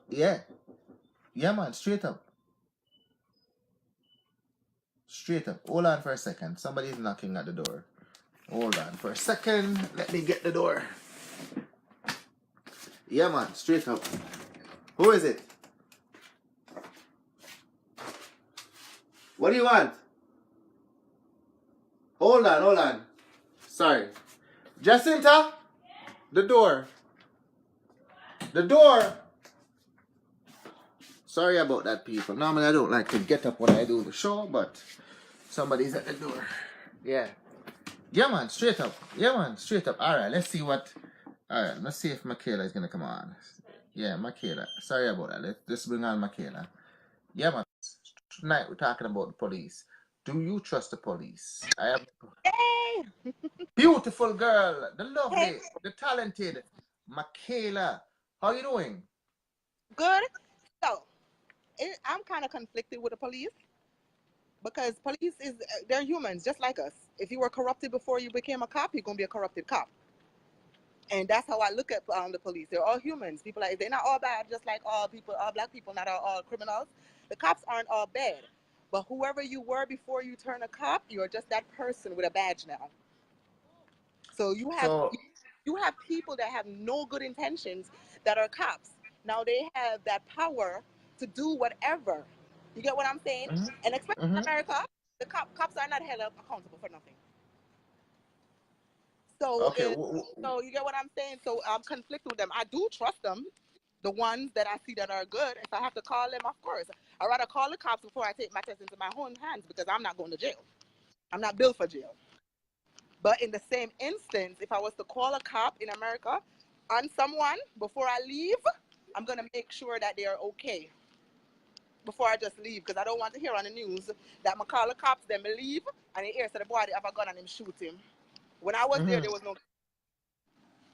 Yeah. Yeah, man, straight up. Hold on for a second. Somebody's knocking at the door. Hold on for a second. Let me get the door. Yeah, man, straight up. Who is it? What do you want? Hold on. Sorry. Jacinta? The door. Sorry about that, people. Normally I don't like to get up when I do the show, but somebody's at the door. Yeah. Yeah, man, straight up. Alright, let's see if Michaela is gonna come on. Yeah, Michaela. Sorry about that. Let's bring on Michaela. Yeah, man. Tonight we're talking about the police. Do you trust the police? I have beautiful girl, the lovely, the talented Michaela. How you doing? Good. So, I'm kind of conflicted with the police because they're humans just like us. If you were corrupted before you became a cop, you're going to be a corrupted cop. And that's how I look at the police. They're all humans. People like they're not all bad, just like all people, all black people, not all criminals. The cops aren't all bad, but whoever you were before you turn a cop, you're just that person with a badge now. So So, you have people that have no good intentions that are cops. Now they have that power to do whatever. You get what I'm saying? hmm And especially hmm in America, the cops are not held accountable for nothing. So okay. if so, you get what I'm saying. So I'm conflicted with them. I do trust them, the ones that I see that are good. If I have to call them, of course, I'd rather call the cops before I take matters into my own hands because I'm not going to jail. I'm not built for jail. But in the same instance, if I was to call a cop in America on someone before I leave, I'm gonna make sure that they are okay before I just leave because I don't want to hear on the news that I'm gonna call the cops, then me leave, and they hear to the boy they have a gun and him shoot him. When I was there, hmm there was no.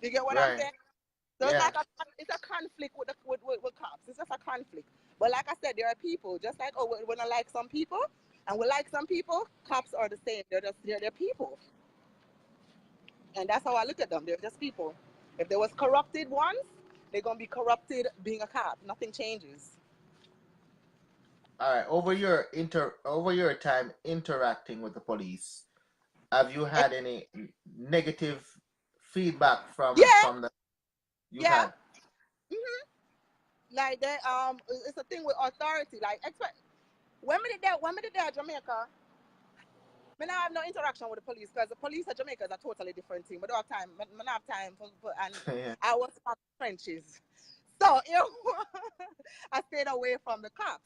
You get what I'm Right. saying? So it's Yeah. like it's a conflict with cops. It's just a conflict. But like I said, there are people just like when I like some people and we like some people, cops are the same. They're people. And that's how I look at them. They're just people. If there was corrupted ones, they're gonna be corrupted being a cop. Nothing changes. All right. Over your time interacting with the police, have you And had any negative feedback yeah, from the you've yeah. had? hmm Like that. It's a thing with authority. Like expect when me did that Jamaica, me not have no interaction with the police because the police at Jamaica is a totally different thing. But don't have time. Me not have time and Yeah. I was from the trenches. So you know, I stayed away from the cops.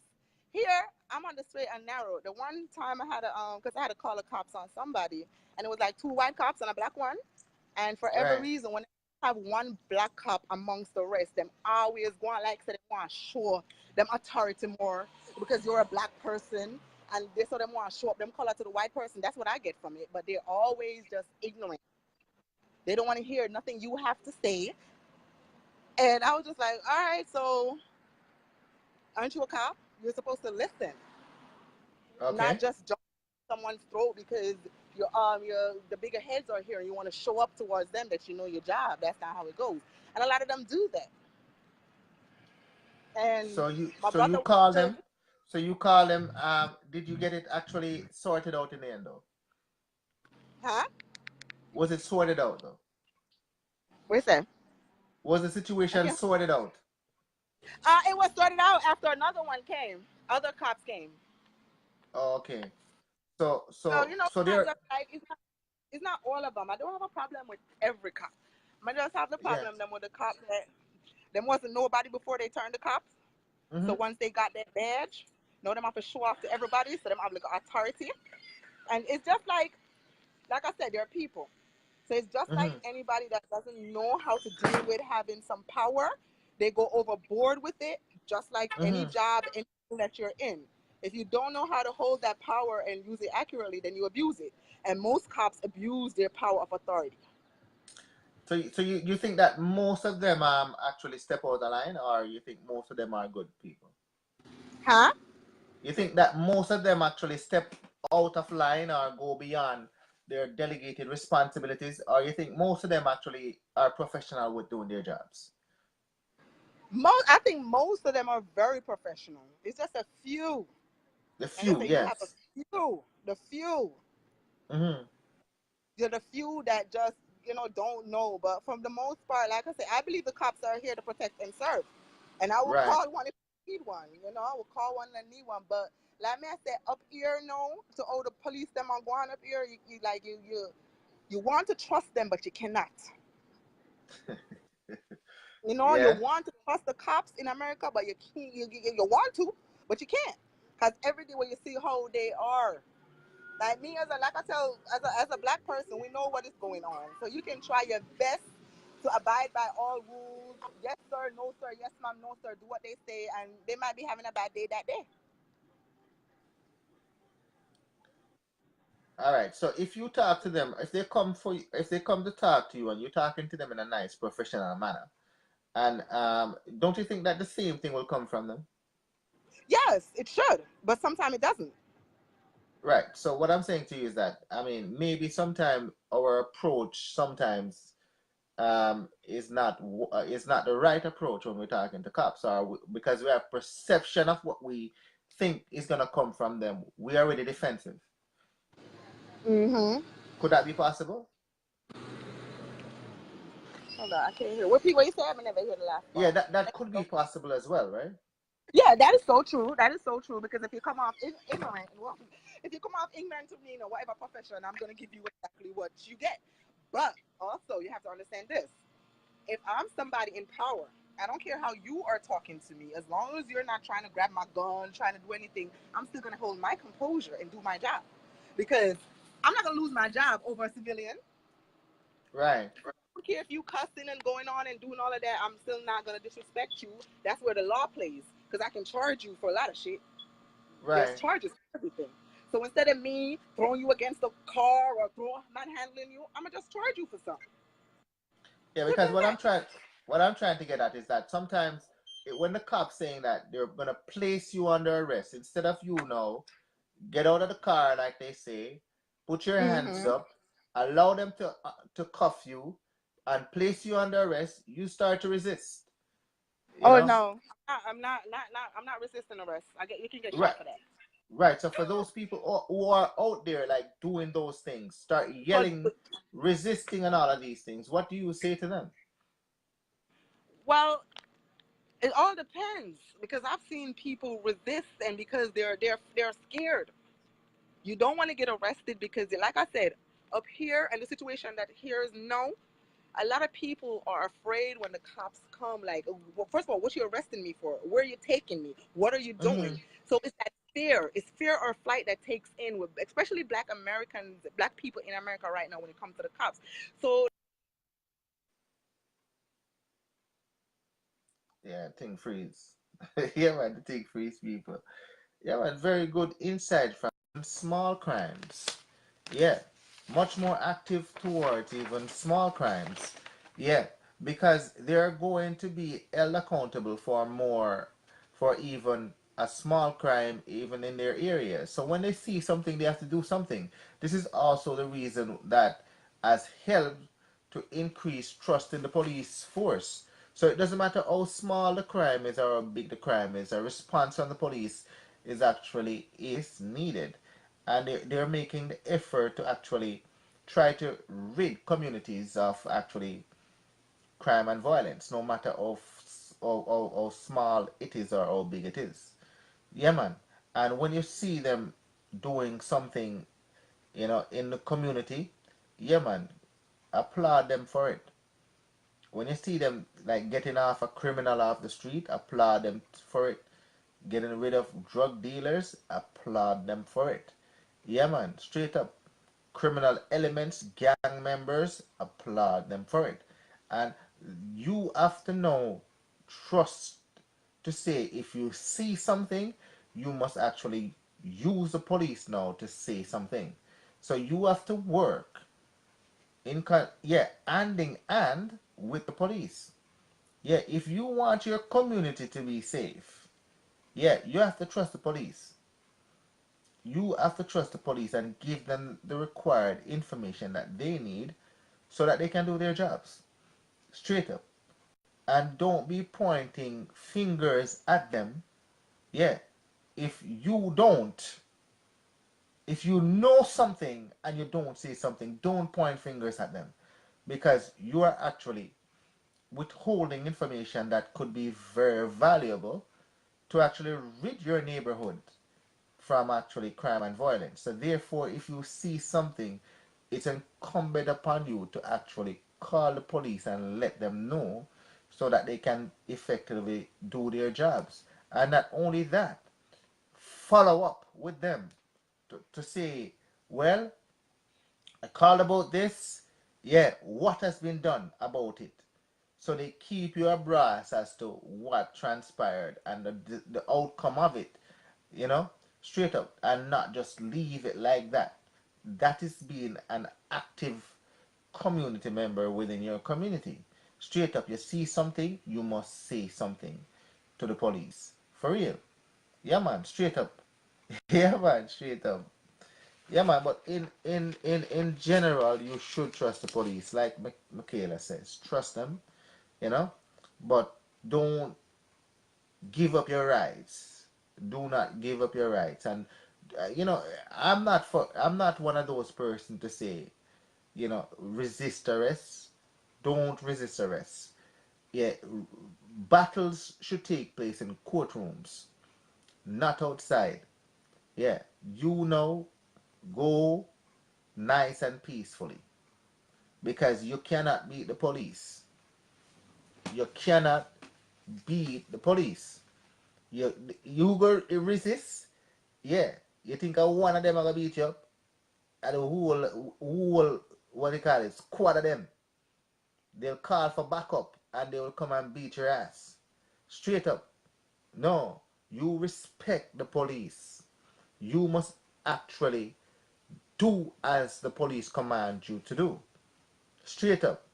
Here, I'm on the straight and narrow. The one time I had because I had to call the cops on somebody, and it was like two white cops and a black one. And for every Right. reason, when I have one black cop amongst the rest, them always go on like say they want to show them authority more because you're a black person, and they so them want to show up them color to the white person. That's what I get from it. But they're always just ignorant. They don't want to hear nothing you have to say. And I was just like, all right, so aren't you a cop? You're supposed to listen, not Okay. just jump someone's throat because you're the bigger heads are here and you want to show up towards them that you know your job. That's not how it goes. And a lot of them do that. And my So you brother call went to them. So you call them. Did you get it actually sorted out in the end though? huh? Was it sorted out though? Where's that? Was the situation Okay. sorted out? It was sorted out after another one came. Other cops came. Okay. So you know, So not there. just like it's not all of them. I don't have a problem with every cop. I just have the Yeah. problem them with the cops that them wasn't nobody before they turned the cops. So Mhm. once they got that badge, know them have to show off to everybody, so them have like authority. And it's just like I said, they're people. So it's just like Mhm. anybody that doesn't know how to deal with having some power, they go overboard with it, just like any Mhm. job, anything that you're in. If you don't know how to hold that power and use it accurately, then you abuse it. And most cops abuse their power of authority. You think that most of them actually step out the line, or you think most of them are good people? Huh? You think that most of them actually step out of line or go beyond their delegated responsibilities, or you think most of them actually are professional with doing their jobs? I think most of them are very professional. It's just a few. The Like I few, say, you have a yes. few. The few. Mhm. You're the few that just don't know. But from the most part, like I said, I believe the cops are here to protect and serve. And I will Right. call one if I need one. I will call one and need one. But like me, I said up here, no. To all the police them are going up here, you want to trust them, but you cannot. You Yeah. want to trust the cops in America, but you can't. You want to, but you can't. Because every day when you see how they are. Like me like I tell as a black person, we know what is going on. So you can try your best to abide by all rules. Yes sir, no sir, yes ma'am, no sir. Do what they say, and they might be having a bad day that day. All right. So if you talk to them, if they come to talk to you and you're talking to them in a nice professional manner, and don't you think that the same thing will come from them? Yes, it should, but sometimes it doesn't. Right. So what I'm saying to you is that I mean maybe sometime our approach sometimes is not the right approach when we're talking to cops, or because we have perception of what we think is gonna come from them. We are already defensive. Mm-hmm. Could that be possible? Hold on, I can't hear. What you said? I never hear the last Yeah, part. that could be possible as well, right? Yeah, that is so true. That is so true because if you come off ignorant, well, if you come off ignorant to me, whatever profession, I'm gonna give you exactly what you get. But also, you have to understand this: if I'm somebody in power, I don't care how you are talking to me. As long as you're not trying to grab my gun, trying to do anything, I'm still gonna hold my composure and do my job because I'm not gonna lose my job over a civilian. Right, I don't care if you cussing and going on and doing all of that. I'm still not gonna disrespect you. That's where the law plays because I can charge you for a lot of shit. There's right. charges for everything. So instead of me throwing you against the car or manhandling you, I'm gonna just charge you for something. Yeah, Simple because as that. what I'm trying to get at is that sometimes when the cops saying that they're gonna place you under arrest, instead of you know get out of the car like they say, put your hands Mm-hmm. up, allow them to cuff you and place you under arrest, you start to resist. You Oh know, no, I'm not resisting arrest. You can get right, shot for that. right. So for those people who are out there like doing those things, start But yelling, resisting, and all of these things, what do you say to them? well, it all depends because I've seen people resist and because they're scared. You don't want to get arrested because, like I said, up here and the situation that here is no. A lot of people are afraid when the cops come. Like, well, first of all, what you arresting me for? Where are you taking me? What are you doing? Hmm. So it's that fear. It's fear or flight that takes in with, especially Black Americans, Black people in America right now when it comes to the cops. So Yeah, thing freeze. Yeah, man, the thing freeze people. Yeah, man, very good insight from small crimes. Yeah, much more active towards even small crimes. Yeah, because they're going to be held accountable for more, for even a small crime, even in their area. So when they see something, they have to do something. This is also the reason that has helped to increase trust in the police force. So it doesn't matter how small the crime is or how big the crime is, a response from the police is actually is needed, and they're making the effort to actually try to rid communities of actually crime and violence, no matter how small it is or how big it is. Yeah, man. And when you see them doing something, in the community, yeah, man, applaud them for it. When you see them like getting off a criminal off the street, applaud them for it. Getting rid of drug dealers, applaud them for it. Yeah, man, straight up. Criminal elements, gang members, applaud them for it. And you have to know, trust to say if you see something, you must actually use the police now to say something. So you have to work hand in hand with the police. Yeah, if you want your community to be safe, yeah, you have to trust the police. You have to trust the police and give them the required information that they need so that they can do their jobs. Straight up. And don't be pointing fingers at them. Yeah. If you don't, if you know something and you don't say something, don't point fingers at them because you are actually withholding information that could be very valuable to actually rid your neighborhood from actually crime and violence. So therefore, if you see something, it's incumbent upon you to actually call the police and let them know so that they can effectively do their jobs. And not only that, follow up with them to say, well, I called about this. Yeah, what has been done about it? So they keep you abreast as to what transpired and the outcome of it, you know, straight up, and not just leave it like that. That is being an active community member within your community. Straight up, you see something, you must say something to the police. For real. Yeah, man, straight up. Yeah, man, straight up. Yeah, man. But in general, you should trust the police, like Michaela says. Trust them, you know, but don't give up your rights. Do not give up your rights. And you know, I'm not one of those persons to say, you know, resist arrest. Don't resist arrest. Yeah, battles should take place in courtrooms, not outside. Yeah, you know, go nice and peacefully because you cannot beat the police. You cannot beat the police. You you go resist. Yeah, you think one of them are gonna beat you up, and the whole what they call it, squad of them, they'll call for backup and they will come and beat your ass straight up. No, you respect the police. You must actually do as the police command you to do. Straight up.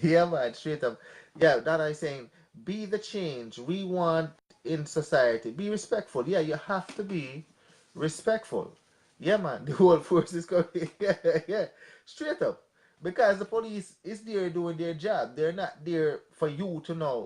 Yeah, man, straight up. Yeah, that I'm saying, be the change we want in society. Be respectful. Yeah, you have to be respectful. Yeah, man, the whole force is coming. Yeah, yeah, straight up. Because the police is there doing their job. They're not there for you to know